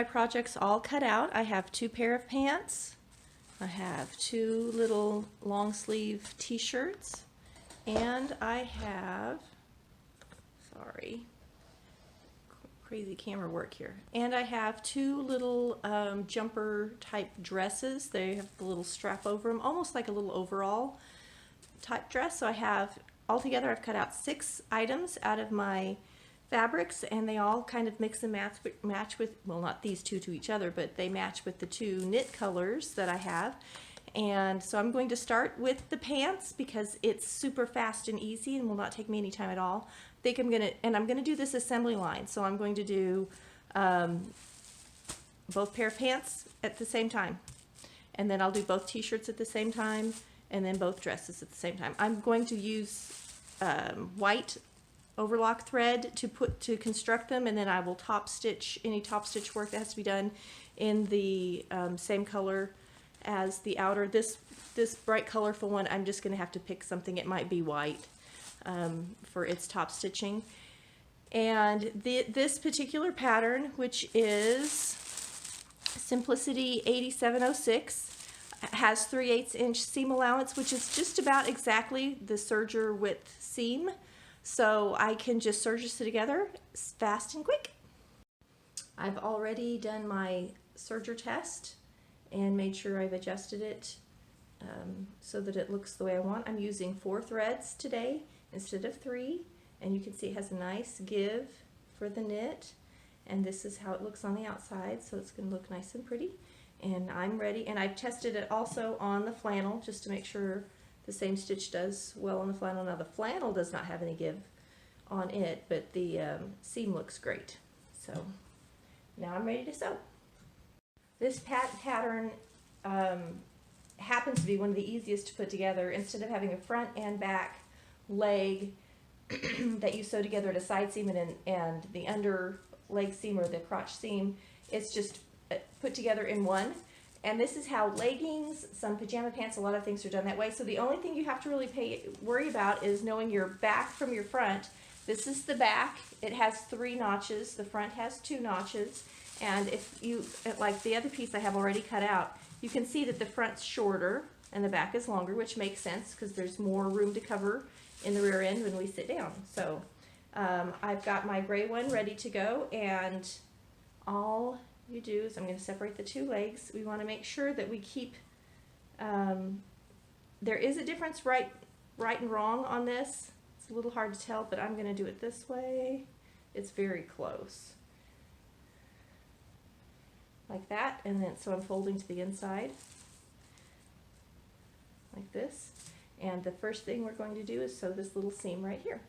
my projects all cut out. I have 2 pair of pants. I have 2 little long sleeve t-shirts. And I have, sorry, crazy camera work here. And I have 2 little jumper type dresses. They have the little strap over them, almost like a little overall type dress. So I have, altogether I've cut out 6 items out of my fabrics, and they all kind of mix and match with, well, not these 2 to each other, but they match with the 2 knit colors that I have. And so I'm going to start with the pants because it's super fast and easy and will not take me any time at all. I think I'm gonna do this assembly line. So I'm going to do both pair of pants at the same time, and then I'll do both t-shirts at the same time, and then both dresses at the same time. I'm going to use white overlock thread to construct them, and then I will top stitch any top stitch work that has to be done in the same color as the outer. This bright colorful one, I'm just going to have to pick something. It might be white for its top stitching. And this particular pattern, which is Simplicity 8706, has 3/8 inch seam allowance, which is just about exactly the serger width seam. So I can just serge this together fast and quick. I've already done my serger test and made sure I've adjusted it so that it looks the way I want. I'm using 4 threads today instead of 3, and you can see it has a nice give for the knit, and this is how it looks on the outside, so it's going to look nice and pretty. And I'm ready, and I've tested it also on the flannel just to make sure the same stitch does well on the flannel. Now the flannel does not have any give on it, but the seam looks great. So now I'm ready to sew. This pattern happens to be one of the easiest to put together. Instead of having a front and back leg that you sew together at a side seam and the under leg seam or the crotch seam, it's just put together in one. And this is how leggings, some pajama pants, a lot of things are done that way. So the only thing you have to really worry about is knowing your back from your front. This is the back. It has 3 notches. The front has 2 notches. And if you, like the other piece I have already cut out, you can see that the front's shorter and the back is longer, which makes sense because there's more room to cover in the rear end when we sit down. So I've got my gray one ready to go, and all you do is I'm going to separate the 2 legs. We want to make sure that we keep, there is a difference right and wrong on this. It's a little hard to tell, but I'm going to do it this way. It's very close. Like that, and then so I'm folding to the inside like this. And the first thing we're going to do is sew this little seam right here.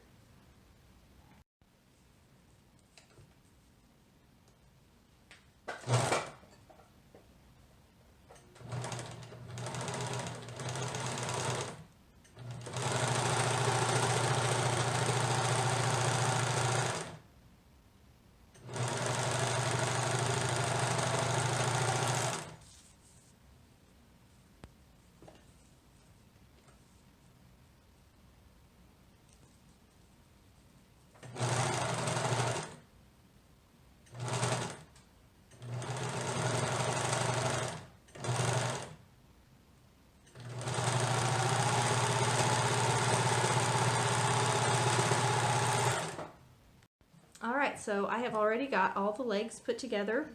Alright, so I have already got all the legs put together.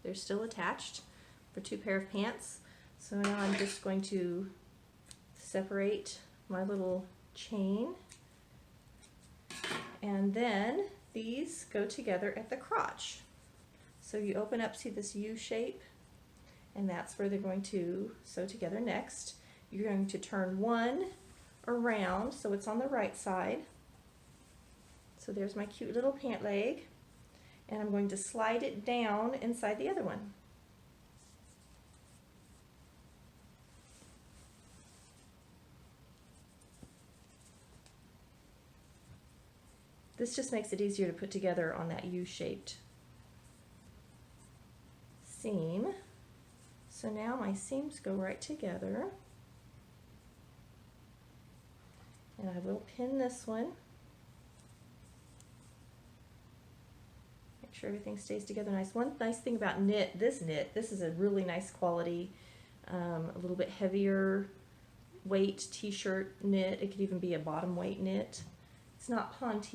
They're still attached for 2 pair of pants. So now I'm just going to separate my little chain, and then these go together at the crotch. So you open up, see this U shape, and that's where they're going to sew together next. You're going to turn one around so it's on the right side. So there's my cute little pant leg, and I'm going to slide it down inside the other one. This just makes it easier to put together on that U-shaped seam. So now my seams go right together, and I will pin this one. Make Make sure everything stays together nice. One nice thing about this is a really nice quality, a little bit heavier weight t-shirt knit. It could even be a bottom weight knit. It's not Pant,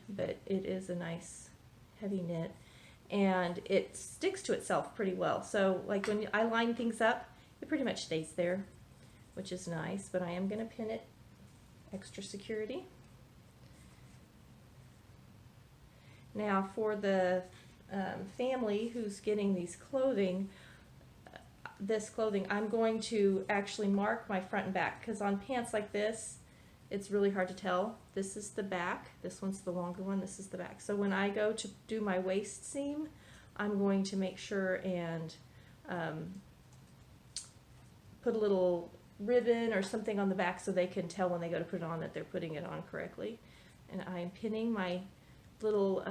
but it is a nice heavy knit, and it sticks to itself pretty well. So like when I line things up, it pretty much stays there, which is nice, but I am going to pin it extra security. Now for the family who's getting these this clothing, I'm going to actually mark my front and back, because on pants like this, it's really hard to tell. This is the back, this one's the longer one, this is the back. So when I go to do my waist seam, I'm going to make sure and put a little ribbon or something on the back so they can tell when they go to put it on that they're putting it on correctly. And I'm pinning my little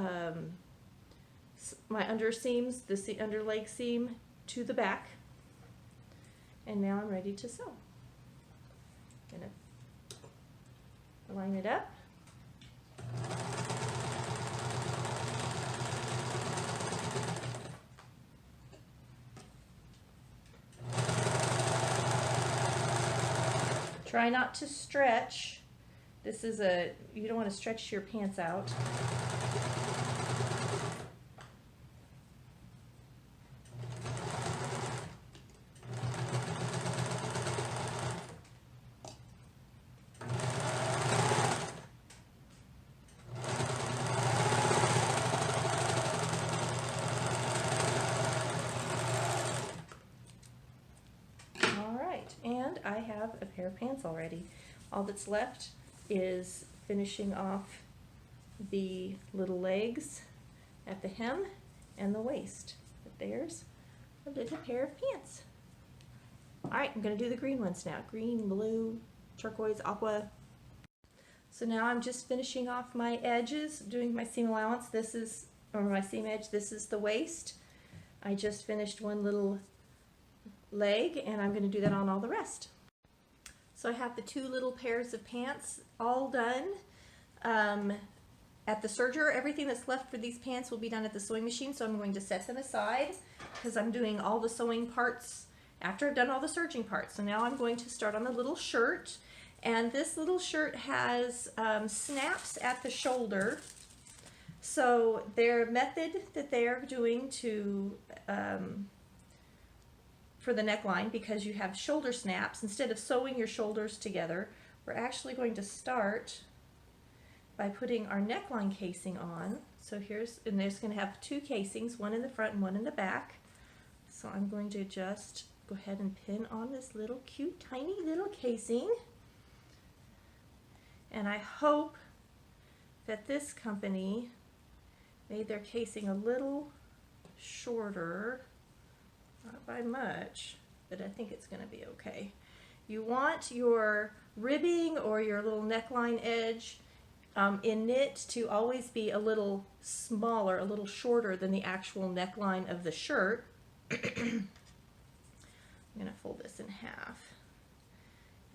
my under seams, the under leg seam, to the back. And now I'm ready to sew. Gonna line it up. Try not to stretch. This is you don't want to stretch your pants out. And I have a pair of pants already. All that's left is finishing off the little legs at the hem and the waist. But there's a little pair of pants. Alright, I'm going to do the green ones now. Green, blue, turquoise, aqua. So now I'm just finishing off my edges, doing my seam allowance. This is, or my seam edge, this is the waist. I just finished one little leg, and I'm going to do that on all the rest. So I have the two little pairs of pants all done at the serger. Everything that's left for these pants will be done at the sewing machine, so I'm going to set them aside because I'm doing all the sewing parts after I've done all the serging parts. So now I'm going to start on the little shirt, and this little shirt has snaps at the shoulder. So their method that they are doing to for the neckline, because you have shoulder snaps, instead of sewing your shoulders together, we're actually going to start by putting our neckline casing on. So and there's going to have two casings, one in the front and one in the back. So I'm going to just go ahead and pin on this little cute tiny little casing. And I hope that this company made their casing a little shorter. Not by much, but I think it's going to be okay. You want your ribbing or your little neckline edge in knit to always be a little smaller, a little shorter than the actual neckline of the shirt. I'm going to fold this in half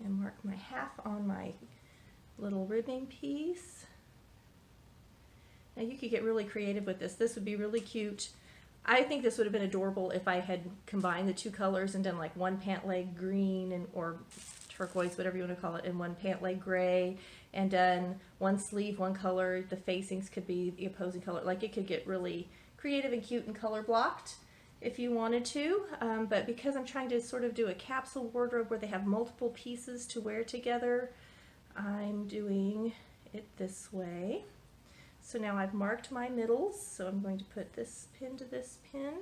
and mark my half on my little ribbing piece. Now you could get really creative with this. This would be really cute. I think this would have been adorable if I had combined the two colors and done like one pant leg green or turquoise, whatever you want to call it, and one pant leg gray, and done one sleeve, one color. The facings could be the opposing color. Like, it could get really creative and cute and color blocked if you wanted to, but because I'm trying to sort of do a capsule wardrobe where they have multiple pieces to wear together, I'm doing it this way. So now I've marked my middles, so I'm going to put this pin to this pin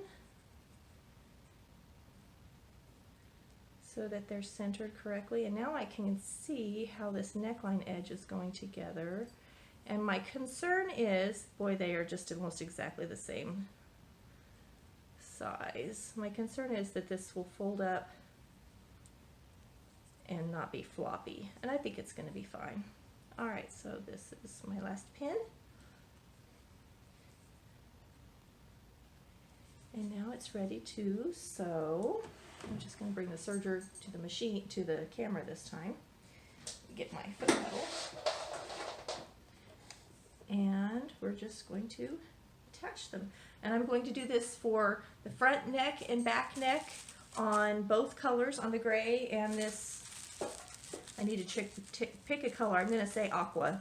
so that they're centered correctly. And now I can see how this neckline edge is going together. And my concern is, boy, they are just almost exactly the same size. My concern is that this will fold up and not be floppy. And I think it's going to be fine. All right, so this is my last pin. And now it's ready to sew. I'm just going to bring the serger to the machine, to the camera this time. Get my foot pedal. And we're just going to attach them. And I'm going to do this for the front neck and back neck on both colors, on the gray and this, I need to pick a color. I'm going to say aqua,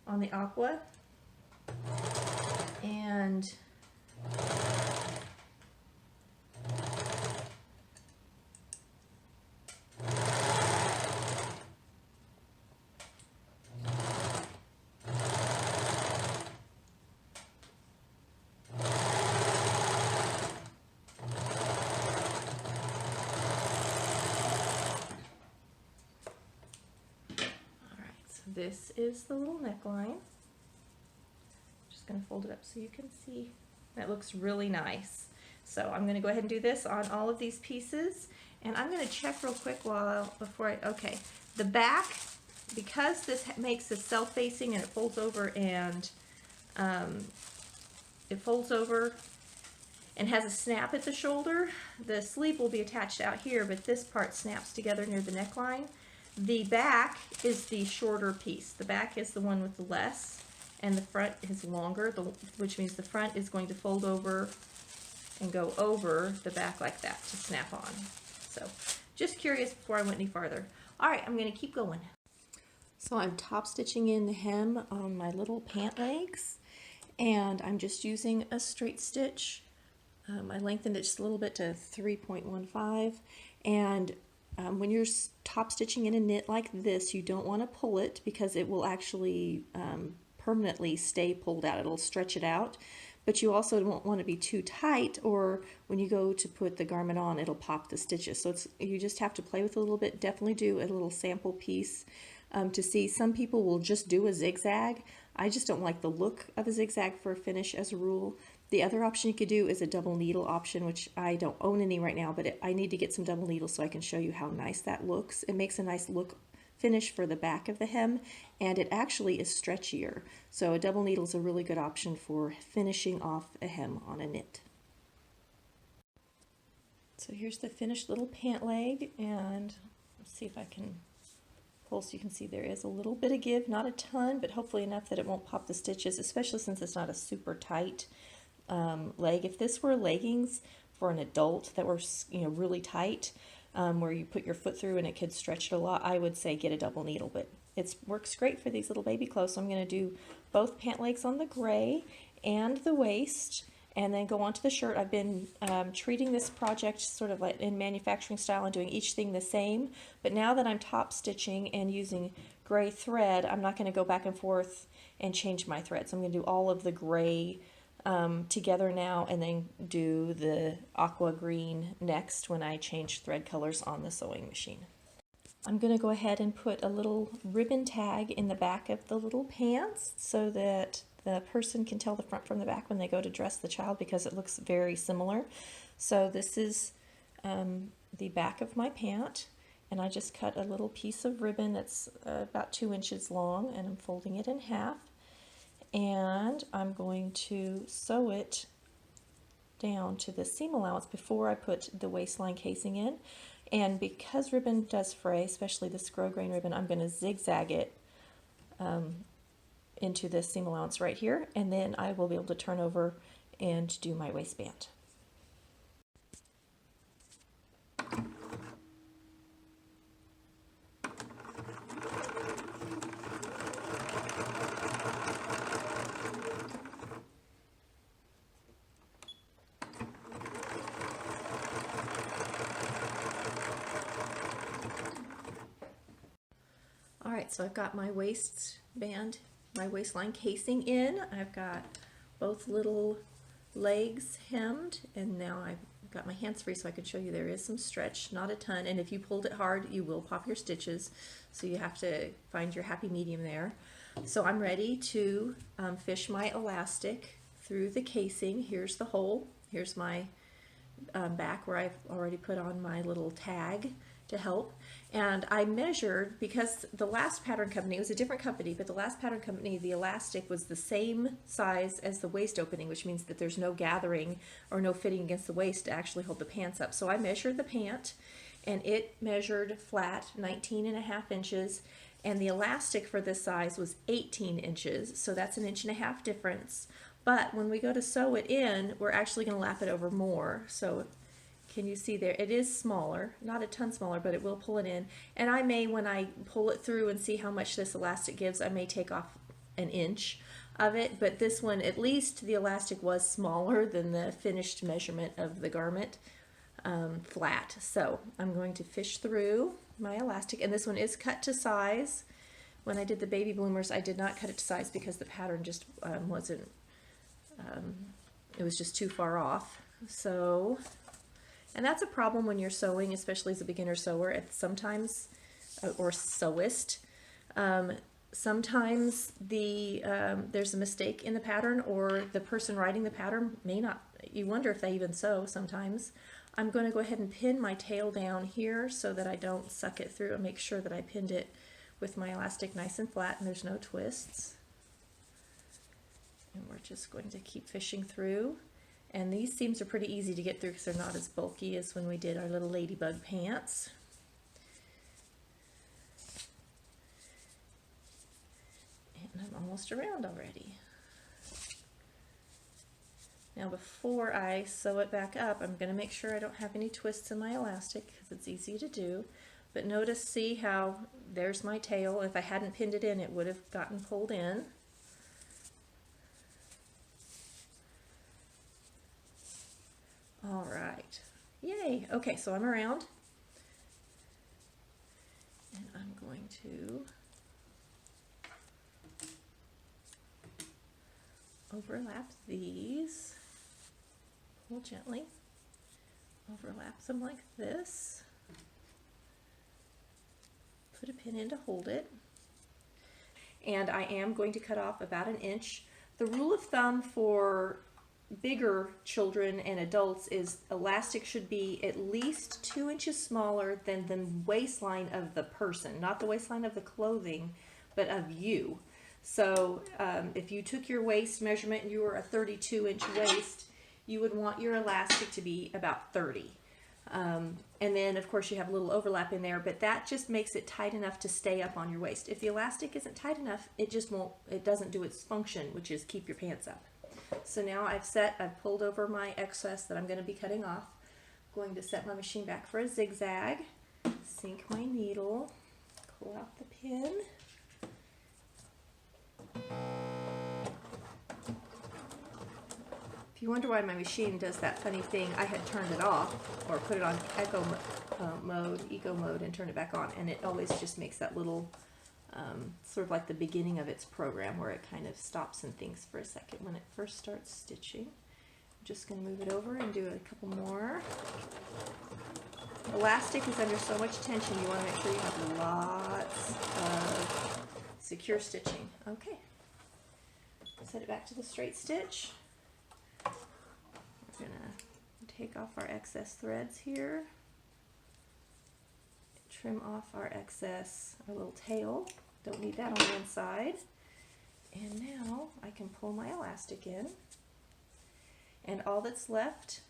on the aqua. And this is the little neckline. Just going to fold it up so you can see. That looks really nice. So I'm going to go ahead and do this on all of these pieces, and I'm going to check real quick okay, the back, because this makes this self-facing and it folds over and has a snap at the shoulder, the sleeve will be attached out here, but this part snaps together near the neckline. The back is the shorter piece. The back is the one with the less, and the front is longer, which means the front is going to fold over and go over the back like that to snap on. So just curious before I went any farther. All right, I'm going to keep going. So I'm top stitching in the hem on my little pant legs, and I'm just using a straight stitch. I lengthened it just a little bit to 3.15, and when you're top stitching in a knit like this, you don't want to pull it because it will actually permanently stay pulled out. It'll stretch it out, but you also don't want to be too tight, or when you go to put the garment on, it'll pop the stitches. So you just have to play with it a little bit. Definitely do a little sample piece to see. Some people will just do a zigzag. I just don't like the look of a zigzag for a finish as a rule. The other option you could do is a double needle option, which I don't own any right now, but I need to get some double needles so I can show you how nice that looks. It makes a nice look finish for the back of the hem, and it actually is stretchier. So a double needle is a really good option for finishing off a hem on a knit. So here's the finished little pant leg, and let's see if I can pull so you can see there is a little bit of give, not a ton, but hopefully enough that it won't pop the stitches, especially since it's not a super tight leg. If this were leggings for an adult that were, really tight, where you put your foot through and it could stretch it a lot, I would say get a double needle, but it works great for these little baby clothes. So I'm going to do both pant legs on the gray and the waist, and then go on to the shirt. I've been treating this project sort of like in manufacturing style and doing each thing the same, but now that I'm top stitching and using gray thread, I'm not going to go back and forth and change my thread. So I'm going to do all of the gray together now, and then do the aqua green next when I change thread colors on the sewing machine. I'm going to go ahead and put a little ribbon tag in the back of the little pants so that the person can tell the front from the back when they go to dress the child, because it looks very similar. So this is the back of my pant, and I just cut a little piece of ribbon that's about 2 inches long, and I'm folding it in half. And I'm going to sew it down to the seam allowance before I put the waistline casing in. And because ribbon does fray, especially the scroll grain ribbon, I'm going to zigzag it into this seam allowance right here, and then I will be able to turn over and do my waistband. Alright, so I've got my waistband, my waistline casing in. I've got both little legs hemmed, and now I've got my hands free so I can show you there is some stretch, not a ton, and if you pulled it hard you will pop your stitches, so you have to find your happy medium there. So I'm ready to fish my elastic through the casing. Here's the hole, here's my back where I've already put on my little tag to help, and I measured, because the last pattern company, it was a different company, but the last pattern company, the elastic was the same size as the waist opening, which means that there's no gathering or no fitting against the waist to actually hold the pants up. So I measured the pant, and it measured flat 19.5 inches, and the elastic for this size was 18 inches, so that's 1.5 inches difference. But when we go to sew it in, we're actually going to lap it over more. So can you see there? It is smaller, not a ton smaller, but it will pull it in. And I may, when I pull it through and see how much this elastic gives, I may take off an inch of it. But this one, at least the elastic was smaller than the finished measurement of the garment flat. So I'm going to fish through my elastic, and this one is cut to size. When I did the baby bloomers, I did not cut it to size because the pattern just wasn't, it was just too far off. So, and that's a problem when you're sewing, especially as a beginner sewer, sometimes, or sewist. Sometimes there's a mistake in the pattern, or the person writing the pattern may not, you wonder if they even sew sometimes. I'm going to go ahead and pin my tail down here so that I don't suck it through, and make sure that I pinned it with my elastic nice and flat and there's no twists. And we're just going to keep fishing through. And these seams are pretty easy to get through because they're not as bulky as when we did our little ladybug pants. And I'm almost around already. Now before I sew it back up, I'm going to make sure I don't have any twists in my elastic because it's easy to do. But notice, see how there's my tail. If I hadn't pinned it in, it would have gotten pulled in. All right. Yay. Okay, so I'm around. And I'm going to overlap these. Pull gently. Overlap them like this. Put a pin in to hold it. And I am going to cut off about an inch. The rule of thumb for bigger children and adults is elastic should be at least 2 inches smaller than the waistline of the person, not the waistline of the clothing, but of you. So if you took your waist measurement and you were a 32-inch waist, you would want your elastic to be about 30. And then of course you have a little overlap in there, but that just makes it tight enough to stay up on your waist. If the elastic isn't tight enough, it just won't, it doesn't do its function, which is keep your pants up. So now I've pulled over my excess that I'm going to be cutting off. I'm going to set my machine back for a zigzag, sink my needle, pull out the pin. If you wonder why my machine does that funny thing, I had turned it off or put it on eco mode and turned it back on, and it always just makes that little sort of like the beginning of its program where it kind of stops and thinks for a second when it first starts stitching. I'm just going to move it over and do a couple more. Elastic is under so much tension, you want to make sure you have lots of secure stitching. Okay, set it back to the straight stitch. We're going to take off our excess threads here, trim off our excess, our little tail. Don't need that on the inside. And now I can pull my elastic in. And all that's left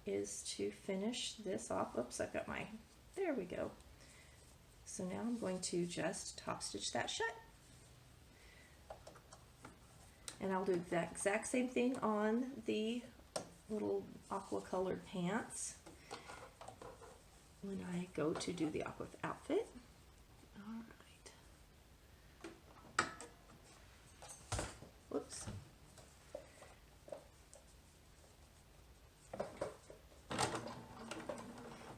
is to finish this off. Oops, I've got my, there we go. So now I'm going to just top stitch that shut. And I'll do the exact same thing on the little aqua colored pants when I go to do the aqua outfit. All right. Whoops.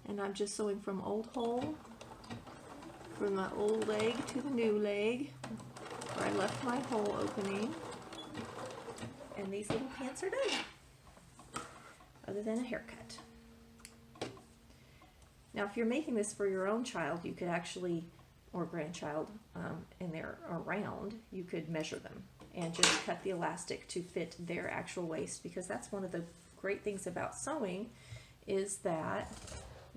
And I'm just sewing from old hole, from the old leg to the new leg, where I left my hole opening. And these little pants are done, other than a haircut. Now, if you're making this for your own child, you could actually, or grandchild, and they're around, you could measure them and just cut the elastic to fit their actual waist, because that's one of the great things about sewing is that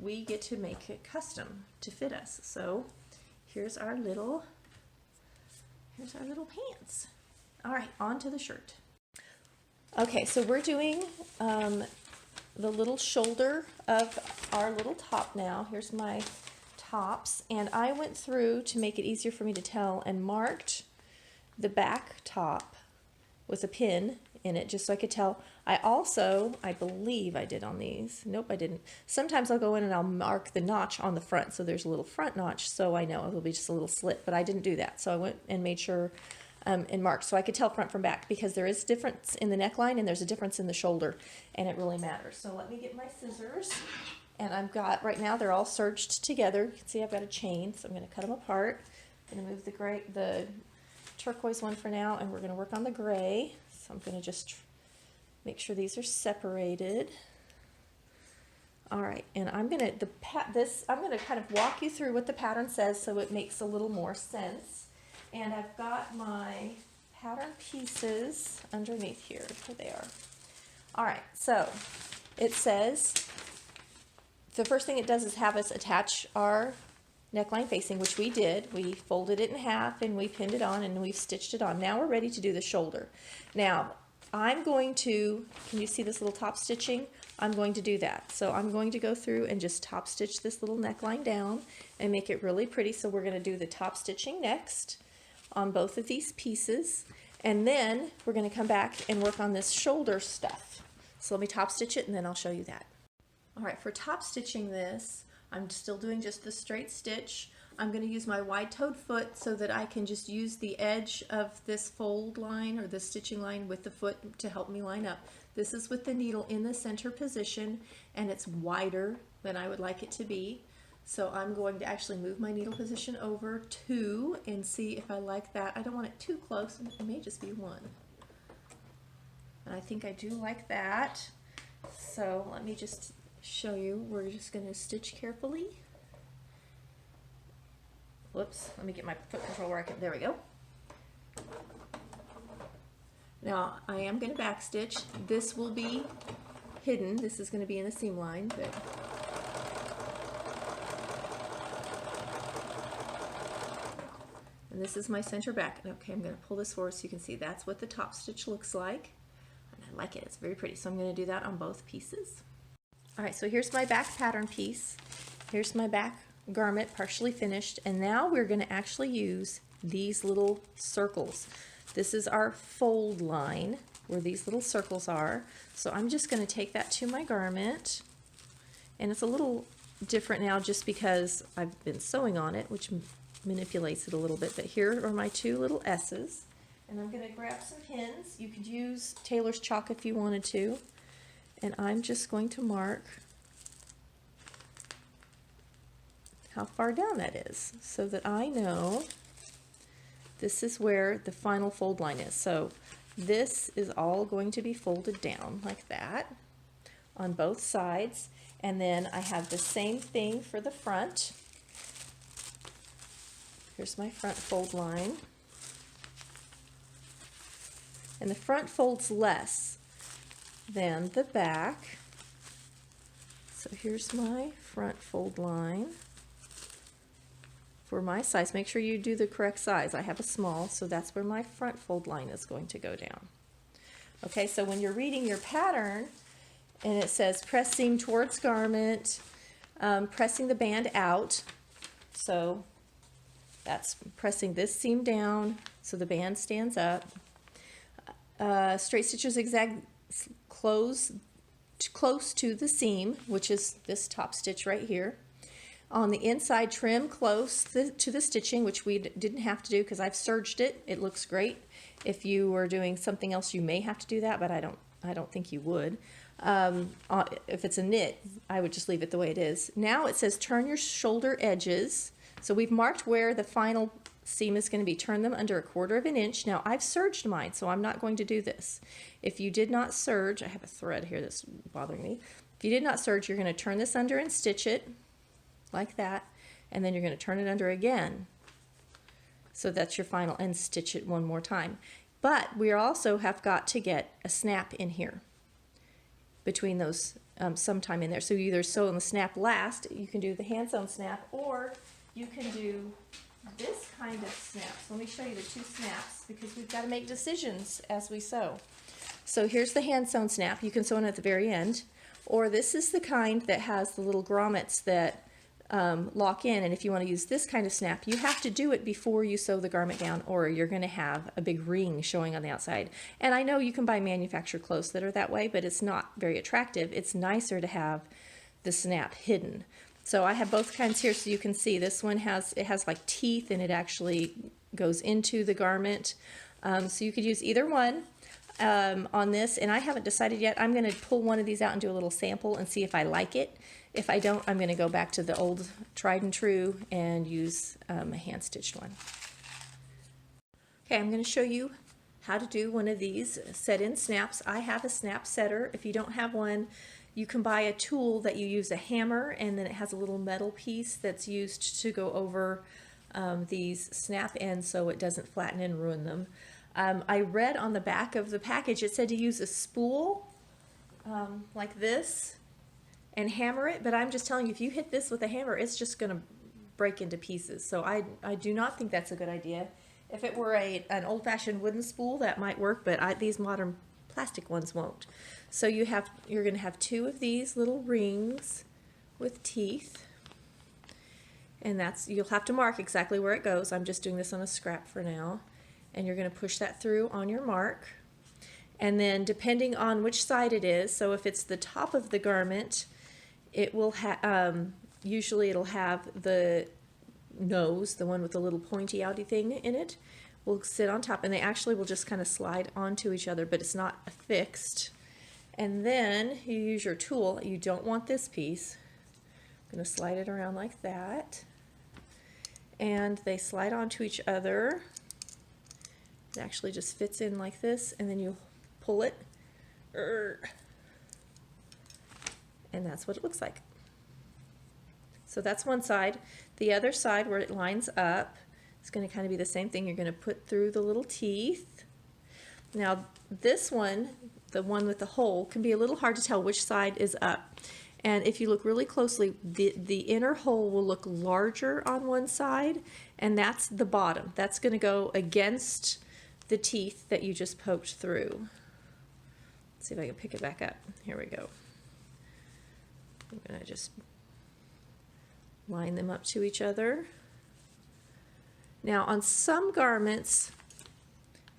we get to make it custom to fit us. So here's our little pants. All right, on to the shirt. Okay, so we're doing the little shoulder of our little top now. Here's my tops, and I went through to make it easier for me to tell and marked the back top with a pin in it just so I could tell. I believe I did on these. Nope, I didn't. Sometimes I'll go in and I'll mark the notch on the front, so there's a little front notch, so I know it'll be just a little slit, but I didn't do that. So I went and made sure and marked so I could tell front from back, because there is difference in the neckline and there's a difference in the shoulder, and it really matters. So let me get my scissors, and I've got, right now they're all serged together. You can see I've got a chain, so I'm going to cut them apart. I'm going to move the turquoise one for now, and we're going to work on the gray. So I'm going to just make sure these are separated. All right, and I'm going to kind of walk you through what the pattern says so it makes a little more sense. And I've got my pattern pieces underneath here. Here they are. All right, so it says the first thing it does is have us attach our neckline facing, which we did. We folded it in half and we pinned it on and we've stitched it on. Now we're ready to do the shoulder. Now I'm going to, can you see this little top stitching? I'm going to do that. So I'm going to go through and just top stitch this little neckline down and make it really pretty. So we're going to do the top stitching next on both of these pieces, and then we're going to come back and work on this shoulder stuff. So let me top stitch it and then I'll show you that. All right, for top stitching this, I'm still doing just the straight stitch. I'm going to use my wide-toed foot so that I can just use the edge of this fold line or the stitching line with the foot to help me line up. This is with the needle in the center position, and it's wider than I would like it to be. So I'm going to actually move my needle position over 2 and see if I like that. I don't want it too close, it may just be 1. And I think I do like that. So let me just show you. We're just going to stitch carefully. Whoops, let me get my foot control where I can, there we go. Now I am going to back stitch. This will be hidden. This is going to be in the seam line, but and this is my center back. Okay, I'm going to pull this forward so you can see that's what the top stitch looks like. And I like it, it's very pretty. So I'm going to do that on both pieces. All right, so here's my back pattern piece. Here's my back garment partially finished, and now we're going to actually use these little circles. This is our fold line where these little circles are. So I'm just going to take that to my garment, and it's a little different now just because I've been sewing on it, which manipulates it a little bit, but here are my 2 little S's, and I'm going to grab some pins. You could use tailor's chalk if you wanted to, and I'm just going to mark how far down that is so that I know this is where the final fold line is. So this is all going to be folded down like that on both sides, and then I have the same thing for the front. Here's my front fold line, and the front folds less than the back. So here's my front fold line for my size. Make sure you do the correct size. I have a small, so that's where my front fold line is going to go down. Okay, so when you're reading your pattern and it says press seam towards garment, pressing the band out, so that's pressing this seam down so the band stands up. Straight stitch or zigzag close to the seam, which is this top stitch right here. On the inside, trim close to the stitching, which we didn't have to do because I've serged it. It looks great. If you were doing something else, you may have to do that, but I don't think you would. If it's a knit, I would just leave it the way it is. Now it says turn your shoulder edges. So we've marked where the final seam is going to be. Turn them under 1/4 inch. Now I've serged mine, so I'm not going to do this. If you did not serge, I have a thread here that's bothering me. If you did not serge, you're going to turn this under and stitch it like that, and then you're going to turn it under again. So that's your final, and stitch it one more time. But we also have got to get a snap in here between those sometime in there. So you either sew on the snap last, you can do the hand sewn snap, or you can do this kind of snap. So let me show you the 2 snaps because we've got to make decisions as we sew. So here's the hand sewn snap. You can sew it at the very end, or this is the kind that has the little grommets that lock in. And if you want to use this kind of snap, you have to do it before you sew the garment down, or you're going to have a big ring showing on the outside. And I know you can buy manufactured clothes that are that way, but it's not very attractive. It's nicer to have the snap hidden. So I have both kinds here, so you can see this one has like teeth, and it actually goes into the garment. So you could use either one on this, and I haven't decided yet. I'm going to pull one of these out and do a little sample and see if I like it. If I don't, I'm going to go back to the old tried and true and use a hand stitched one. Okay, I'm going to show you how to do one of these set-in snaps. I have a snap setter. If you don't have one, you can buy a tool that you use a hammer, and then it has a little metal piece that's used to go over these snap ends so it doesn't flatten and ruin them. I read on the back of the package it said to use a spool like this and hammer it, but I'm just telling you, if you hit this with a hammer, it's just going to break into pieces. So I do not think that's a good idea. If it were an old-fashioned wooden spool, that might work, but these modern plastic ones won't. So you're going to have two of these little rings with teeth, and you'll have to mark exactly where it goes. I'm just doing this on a scrap for now, and you're going to push that through on your mark. And then depending on which side it is, so if it's the top of the garment, it will usually it'll have the nose, the one with the little pointy outy thing in it, will sit on top, and they actually will just kind of slide onto each other, but it's not fixed. And then you use your tool. You don't want this piece. I'm going to slide it around like that, and they slide onto each other. It actually just fits in like this, and then you pull it, and that's what it looks like. So that's one side. The other side, where it lines up, is going to kind of be the same thing. You're going to put through the little teeth. Now this one, the one with the hole, can be a little hard to tell which side is up. And if you look really closely, the inner hole will look larger on one side, and that's the bottom. That's going to go against the teeth that you just poked through. Let's see if I can pick it back up. Here we go. I'm going to just line them up to each other. Now on some garments,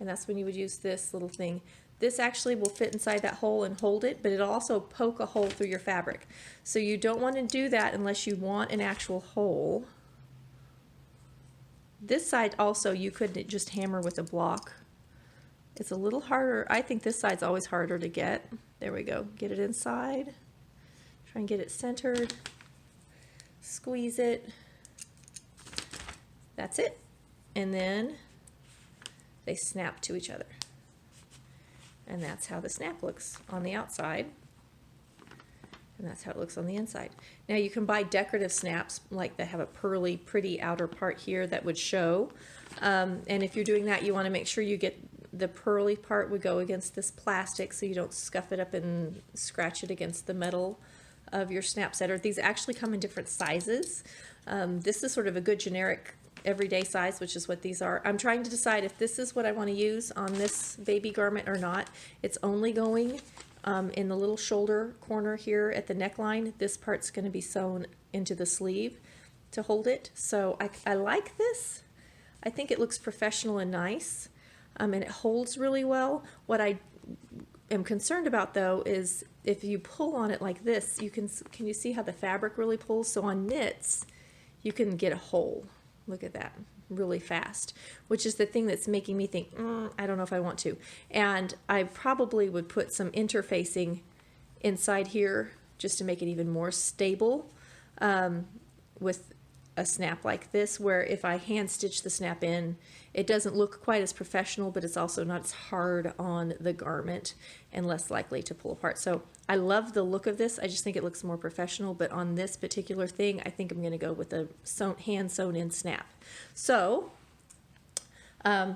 and that's when you would use this little thing, this actually will fit inside that hole and hold it, but it'll also poke a hole through your fabric. So you don't want to do that unless you want an actual hole. This side also you could just hammer with a block. It's a little harder. I think this side's always harder to get. There we go. Get it inside. Try and get it centered. Squeeze it. That's it. And then they snap to each other. And that's how the snap looks on the outside. And that's how it looks on the inside. Now you can buy decorative snaps like that have a pearly, pretty outer part here that would show. And if you're doing that, you want to make sure you get the pearly part would go against this plastic so you don't scuff it up and scratch it against the metal of your snap setter. These actually come in different sizes. This is sort of a good generic everyday size, which is what these are. I'm trying to decide if this is what I want to use on this baby garment or not. It's only going in the little shoulder corner here at the neckline. This part's going to be sewn into the sleeve to hold it. So I like this. I think it looks professional and nice, and it holds really well. What I am concerned about though is if you pull on it like this, can you see how the fabric really pulls? So on knits, you can get a hole. Look at that, really fast, which is the thing that's making me think, I don't know if I want to. And I probably would put some interfacing inside here just to make it even more stable with a snap like this, where if I hand stitch the snap in, it doesn't look quite as professional, but it's also not as hard on the garment and less likely to pull apart. So I love the look of this. I just think it looks more professional, but on this particular thing, I think I'm going to go with a hand sewn in snap. So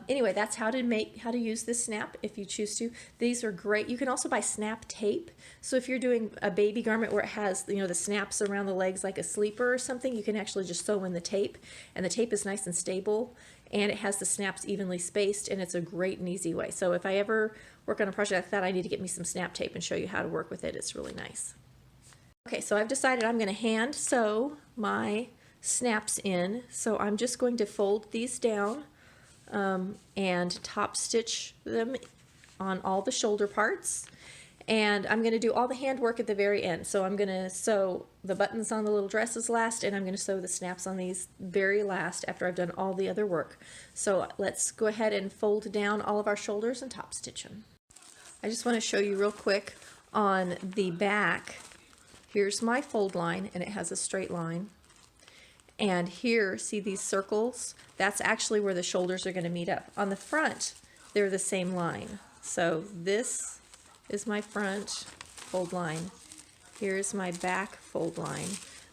anyway, that's how to use this snap if you choose to. These are great. You can also buy snap tape. So if you're doing a baby garment where it has, you know, the snaps around the legs like a sleeper or something, you can actually just sew in the tape, and the tape is nice and stable, and it has the snaps evenly spaced, and it's a great and easy way. So if I ever work on a project like that, I need to get me some snap tape and show you how to work with it. It's really nice. Okay, so I've decided I'm going to hand sew my snaps in. So I'm just going to fold these down and top stitch them on all the shoulder parts. And I'm going to do all the handwork at the very end. So I'm going to sew the buttons on the little dresses last, and I'm going to sew the snaps on these very last after I've done all the other work. So let's go ahead and fold down all of our shoulders and top stitch them. I just want to show you real quick on the back. Here's my fold line, and it has a straight line. And here, see these circles? That's actually where the shoulders are going to meet up. On the front, they're the same line. So this is my front fold line. Here's my back fold line.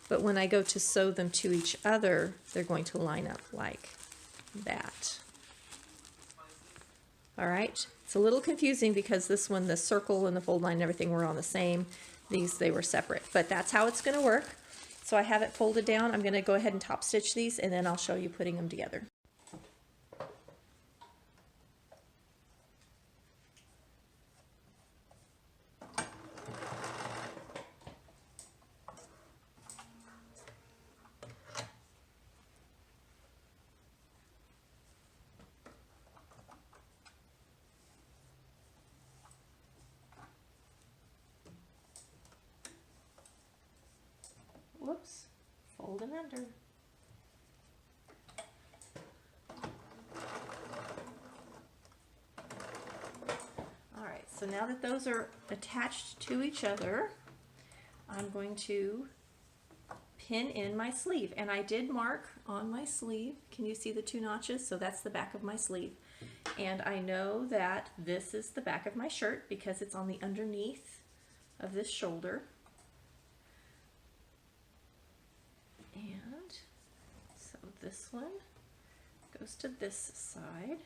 But when I go to sew them to each other, they're going to line up like that. All right, it's a little confusing because this one, the circle and the fold line and everything were on the same. These, they were separate, but that's how it's going to work. So I have it folded down. I'm going to go ahead and top stitch these, and then I'll show you putting them together. Whoops, fold them under. All right, so now that those are attached to each other, I'm going to pin in my sleeve. And I did mark on my sleeve, can you see the 2 notches? So that's the back of my sleeve. And I know that this is the back of my shirt because it's on the underneath of this shoulder. And so this one goes to this side,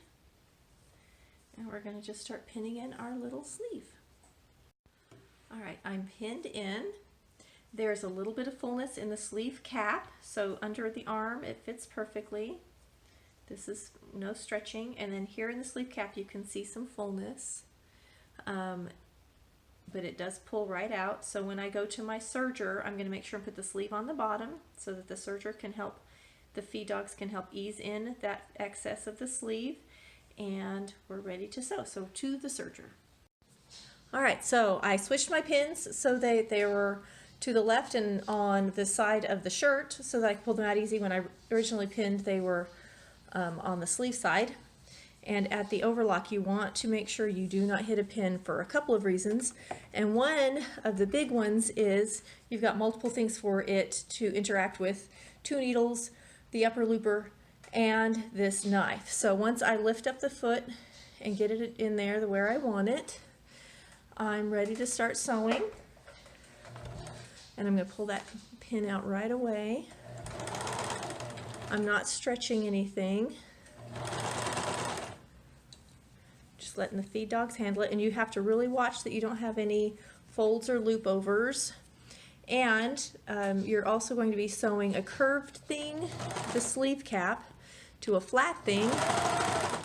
and we're going to just start pinning in our little sleeve. All right, I'm pinned in. There's a little bit of fullness in the sleeve cap, so under the arm it fits perfectly. This is no stretching, and then here in the sleeve cap you can see some fullness. But it does pull right out. So when I go to my serger, I'm going to make sure and put the sleeve on the bottom so that the serger can help, the feed dogs can help ease in that excess of the sleeve, and we're ready to sew. So to the serger. All right, so I switched my pins so they were to the left and on the side of the shirt so that I could pull them out easy. When I originally pinned, they were on the sleeve side. And at the overlock, you want to make sure you do not hit a pin for a couple of reasons. And one of the big ones is you've got multiple things for it to interact with: 2 needles, the upper looper, and this knife. So once I lift up the foot and get it in there the where I want it, I'm ready to start sewing. And I'm going to pull that pin out right away. I'm not stretching anything. Letting the feed dogs handle it, and you have to really watch that you don't have any folds or loop overs. And you're also going to be sewing a curved thing, the sleeve cap, to a flat thing,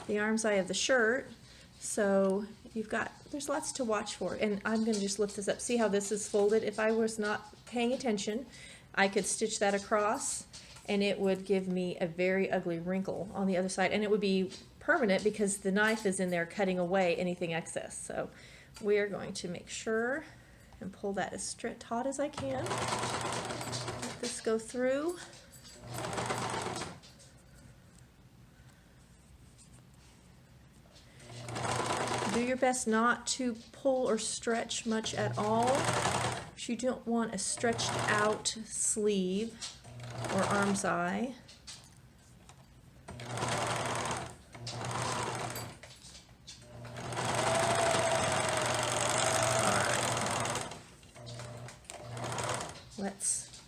the armscye of the shirt. So there's lots to watch for. And I'm going to just lift this up. See how this is folded? If I was not paying attention, I could stitch that across, and it would give me a very ugly wrinkle on the other side, and it would be permanent because the knife is in there cutting away anything excess. So we are going to make sure and pull that as taut as I can. Let this go through. Do your best not to pull or stretch much at all. You don't want a stretched out sleeve or armscye. Let's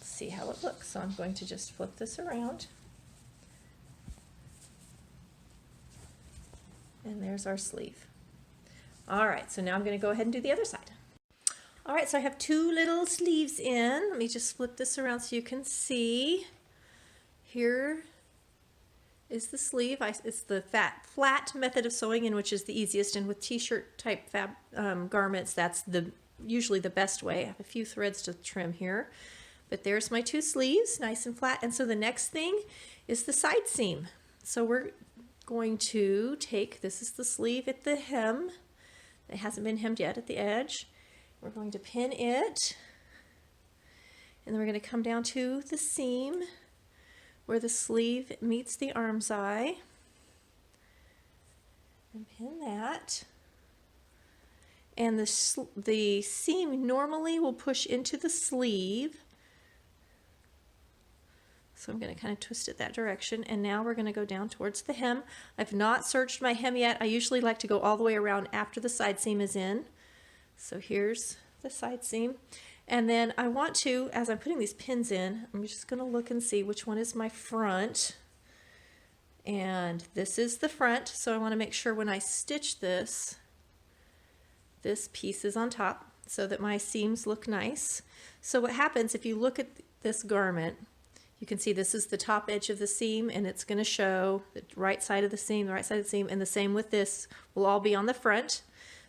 see how it looks. So I'm going to just flip this around. And there's our sleeve. All right, so now I'm going to go ahead and do the other side. All right, so I have 2 little sleeves in. Let me just flip this around so you can see. Here is the sleeve. It's the flat method of sewing in, which is the easiest, and with t-shirt type garments, that's the usually the best way. I have a few threads to trim here, but there's my 2 sleeves, nice and flat. And so the next thing is the side seam. So we're going to take, this is the sleeve at the hem. It hasn't been hemmed yet at the edge. We're going to pin it, and then we're going to come down to the seam where the sleeve meets the armscye and pin that. And the seam normally will push into the sleeve. So I'm going to kind of twist it that direction, and now we're going to go down towards the hem. I've not serged my hem yet. I usually like to go all the way around after the side seam is in. So here's the side seam. And then I want to, as I'm putting these pins in, I'm just going to look and see which one is my front. And this is the front, so I want to make sure when I stitch this, this piece is on top so that my seams look nice. So what happens if you look at this garment, you can see this is the top edge of the seam, and it's going to show the right side of the seam, the right side of the seam, and the same with this will all be on the front.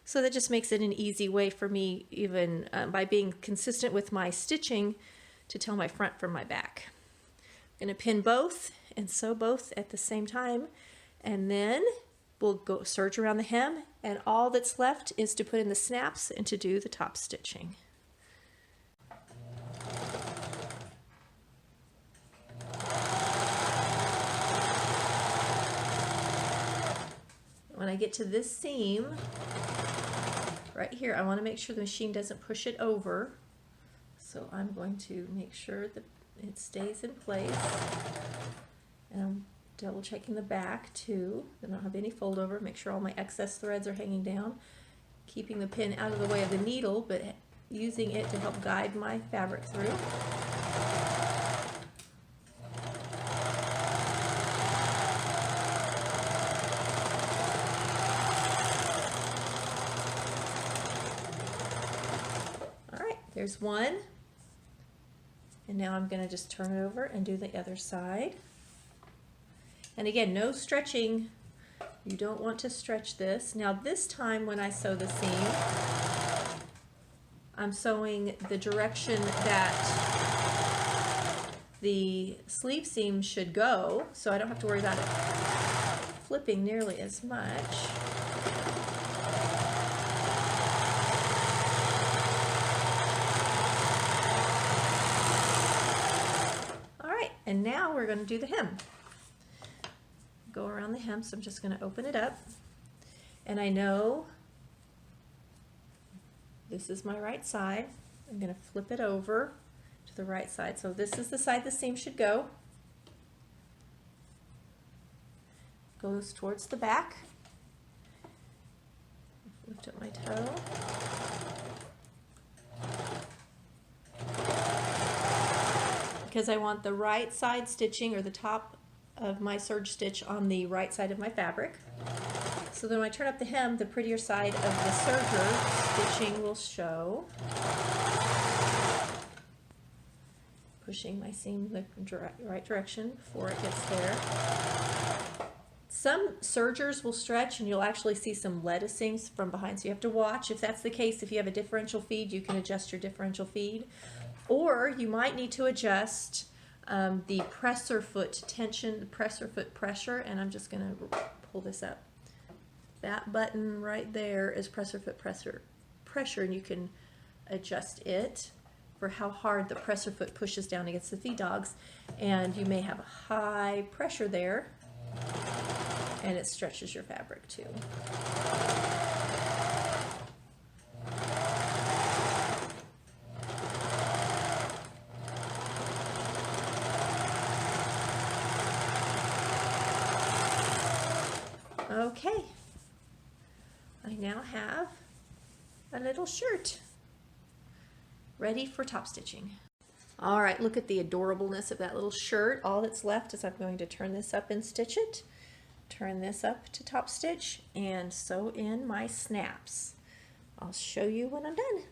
So that just makes it an easy way for me, even by being consistent with my stitching, to tell my front from my back. I'm going to pin both and sew both at the same time, and then we'll go serge around the hem, and all that's left is to put in the snaps and to do the top stitching. When I get to this seam right here, I want to make sure the machine doesn't push it over. So I'm going to make sure that it stays in place. And I'm double checking the back too. I don't have any fold over. Make sure all my excess threads are hanging down. Keeping the pin out of the way of the needle, but using it to help guide my fabric through. There's one, and now I'm going to just turn it over and do the other side. And again, no stretching. You don't want to stretch this. Now this time when I sew the seam, I'm sewing the direction that the sleeve seam should go, so I don't have to worry about it flipping nearly as much. And now we're going to do the hem. Go around the hem, so I'm just going to open it up. And I know this is my right side. I'm going to flip it over to the right side. So this is the side the seam should go. Goes towards the back. Lift up my toe. Because I want the right side stitching, or the top of my serge stitch, on the right side of my fabric. So then when I turn up the hem, the prettier side of the serger stitching will show. Pushing my seam the right direction before it gets there. Some sergers will stretch and you'll actually see some lettucing from behind, so you have to watch. If that's the case, if you have a differential feed, you can adjust your differential feed. Or you might need to adjust the presser foot tension, the presser foot pressure, and I'm just going to pull this up. That button right there is presser foot pressure, and you can adjust it for how hard the presser foot pushes down against the feed dogs. And you may have a high pressure there, and it stretches your fabric too. Okay, I now have a little shirt ready for top stitching. All right, look at the adorableness of that little shirt. All that's left is I'm going to turn this up and stitch it, turn this up to top stitch, and sew in my snaps. I'll show you when I'm done.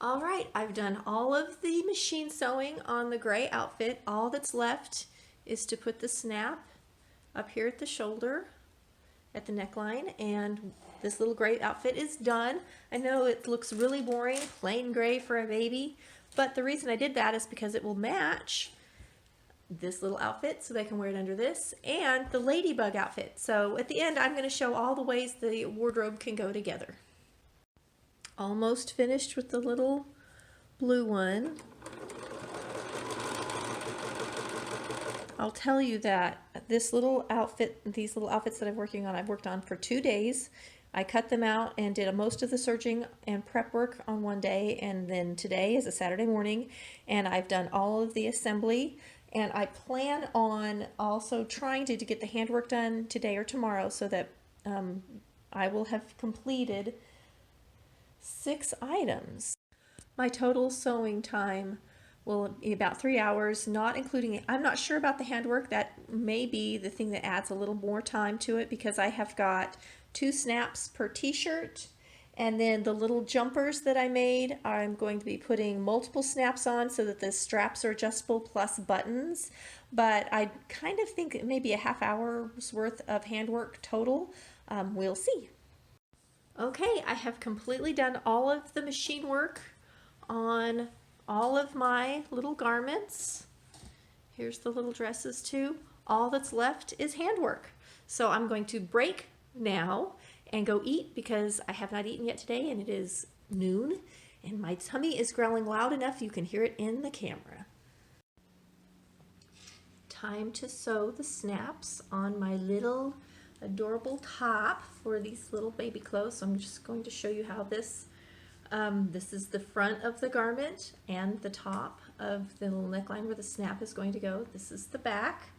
All right, I've done all of the machine sewing on the gray outfit. All that's left is to put the snap up here at the shoulder at the neckline, and this little gray outfit is done. I know it looks really boring, plain gray for a baby, but the reason I did that is because it will match this little outfit, so they can wear it under this, and the ladybug outfit. So at the end, I'm going to show all the ways the wardrobe can go together. Almost finished with the little blue one. I'll tell you that this little outfit, these little outfits that I'm working on, I've worked on for 2 days. I cut them out and did most of the serging and prep work on one day, and then today is a Saturday morning, and I've done all of the assembly, and I plan on also trying to get the handwork done today or tomorrow, so that I will have completed 6 items. My total sewing time will be about 3 hours, not including it. I'm not sure about the handwork. That may be the thing that adds a little more time to it, because I have got 2 snaps per t-shirt, and then the little jumpers that I made, I'm going to be putting multiple snaps on so that the straps are adjustable plus buttons. But I kind of think maybe a half hour's worth of handwork total. We'll see. Okay, I have completely done all of the machine work on all of my little garments. Here's the little dresses too. All that's left is handwork. So I'm going to break now and go eat, because I have not eaten yet today, and it is noon, and my tummy is growling loud enough you can hear it in the camera. Time to sew the snaps on my little adorable top for these little baby clothes. So I'm just going to show you how this is the front of the garment and the top of the little neckline where the snap is going to go. This is the back.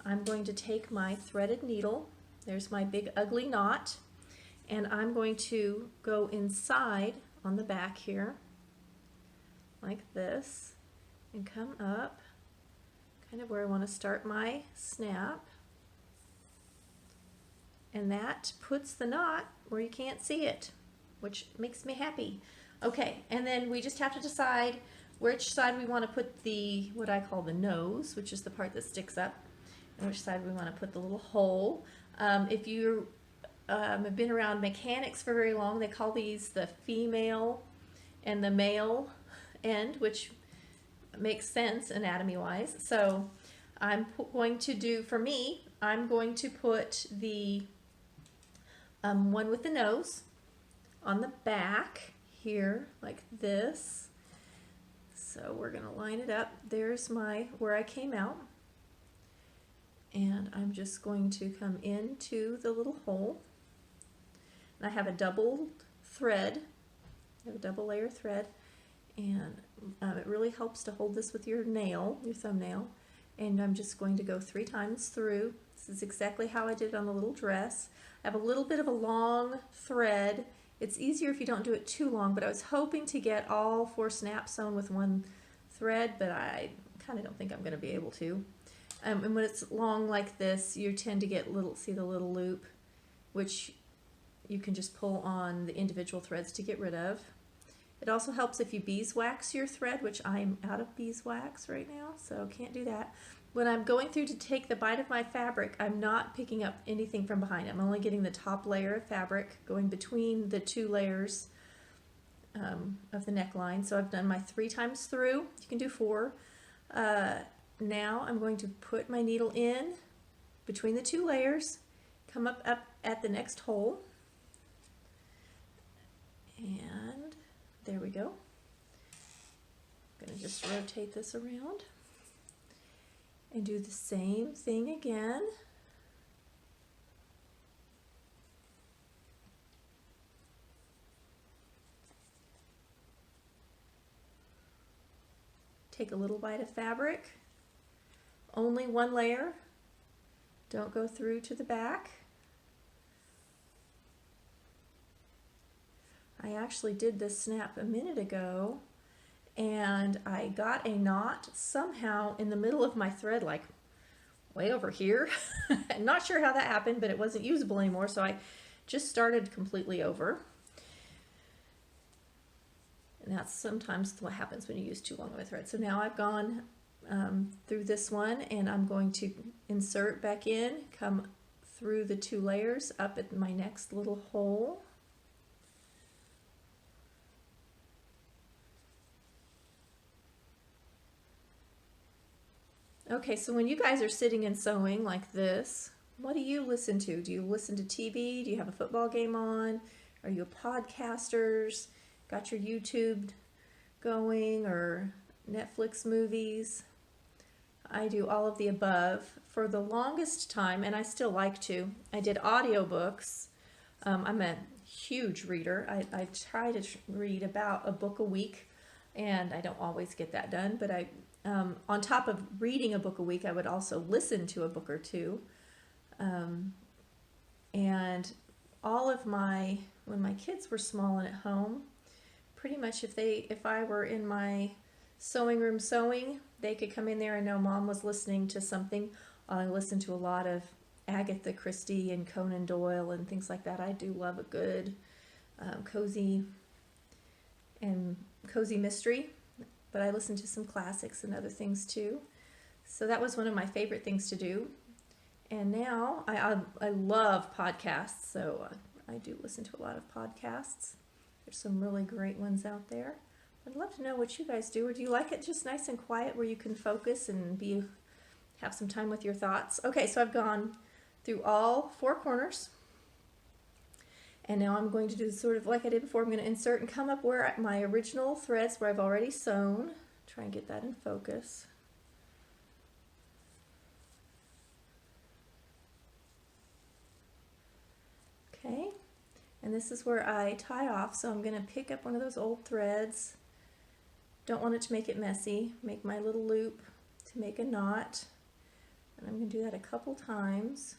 I'm going to take my threaded needle. There's my big ugly knot, and I'm going to go inside on the back here like this and come up kind of where I want to start my snap, and that puts the knot where you can't see it, which makes me happy. Okay, and then we just have to decide which side we want to put the, what I call the nose, which is the part that sticks up, and which side we want to put the little hole. If you have been around mechanics for very long, they call these the female and the male end, which makes sense anatomy-wise. So I'm going to do, for me, I'm going to put the one with the nose on the back here like this. So we're going to line it up. There's my, where I came out. And I'm just going to come into the little hole. And I have a double thread. I have a double layer thread. And it really helps to hold this with your nail, your thumbnail. And I'm just going to go 3 times through. This is exactly how I did it on the little dress. I have a little bit of a long thread. It's easier if you don't do it too long, but I was hoping to get all 4 snaps sewn with 1 thread, but I kind of don't think I'm going to be able to. And when it's long like this, you tend to get little, see the little loop, which you can just pull on the individual threads to get rid of. It also helps if you beeswax your thread, which I'm out of beeswax right now, so can't do that. When I'm going through to take the bite of my fabric, I'm not picking up anything from behind. I'm only getting the top layer of fabric going between the 2 layers of the neckline. So I've done my 3 times through. You can do 4. Now I'm going to put my needle in between the 2 layers, come up at the next hole, and there we go. I'm going to just rotate this around and do the same thing again. Take a little bite of fabric, only 1 layer, don't go through to the back. I actually did this snap a minute ago, and I got a knot somehow in the middle of my thread, like way over here. I'm not sure how that happened, but it wasn't usable anymore, so I just started completely over. And that's sometimes what happens when you use too long of a thread. So now I've gone through this one, and I'm going to insert back in, come through the 2 layers up at my next little hole. Okay, so when you guys are sitting and sewing like this, what do you listen to? Do you listen to TV? Do you have a football game on? Are you podcasters? Got your YouTube going or Netflix movies? I do all of the above. For the longest time, and I still like to, I did audiobooks. I'm a huge reader. I try to read about a book a week, and I don't always get that done, but on top of reading a book a week, I would also listen to a book or two. And all of when my kids were small and at home, pretty much if I were in my sewing room sewing, they could come in there and know Mom was listening to something. I listen to a lot of Agatha Christie and Conan Doyle and things like that. I do love a good cozy mystery, but I listen to some classics and other things too. So that was one of my favorite things to do. And now I love podcasts, so I do listen to a lot of podcasts. There's some really great ones out there. I'd love to know what you guys do, or do you like it just nice and quiet where you can focus and have some time with your thoughts? Okay, so I've gone through all 4 corners, and now I'm going to do sort of like I did before. I'm going to insert and come up where my original threads where I've already sewn. Try and get that in focus. Okay, and this is where I tie off, so I'm going to pick up one of those old threads. Don't want it to make it messy. Make my little loop to make a knot, and I'm going to do that a couple times.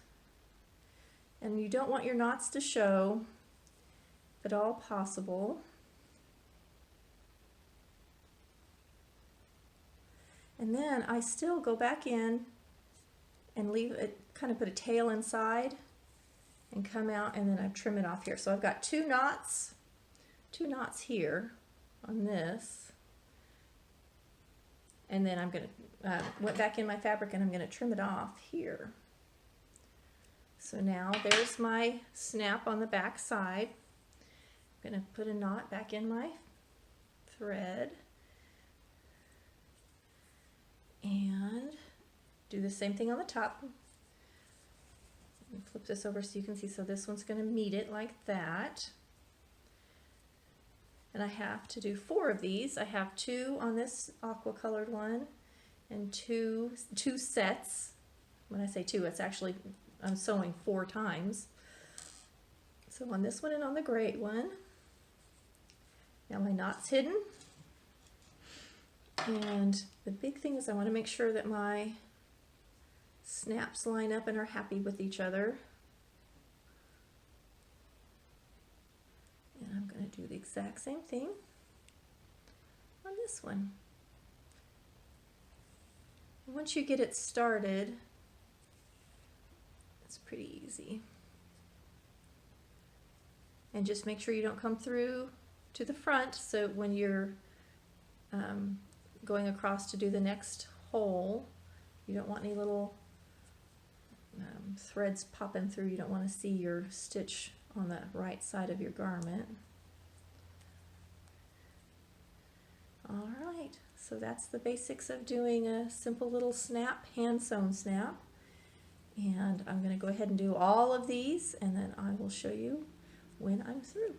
And you don't want your knots to show, if at all possible. And then I still go back in and leave it, kind of put a tail inside and come out, and then I trim it off here. So I've got 2 knots here on this, and then I'm going to went back in my fabric and I'm going to trim it off here. So now there's my snap on the back side. I'm going to put a knot back in my thread and do the same thing on the top. Flip this over so you can see. So this one's going to meet it like that. And I have to do 4 of these. I have 2 on this aqua colored one and two sets. When I say 2, it's actually I'm sewing 4 times. So on this one and on the gray one. Now my knot's hidden. And the big thing is I want to make sure that my snaps line up and are happy with each other. And I'm going to do the exact same thing on this one. And once you get it started, it's pretty easy. And just make sure you don't come through to the front, so when you're going across to do the next hole, you don't want any little threads popping through. You don't want to see your stitch on the right side of your garment. All right, so that's the basics of doing a simple little snap, hand sewn snap. And I'm going to go ahead and do all of these, and then I will show you when I'm through.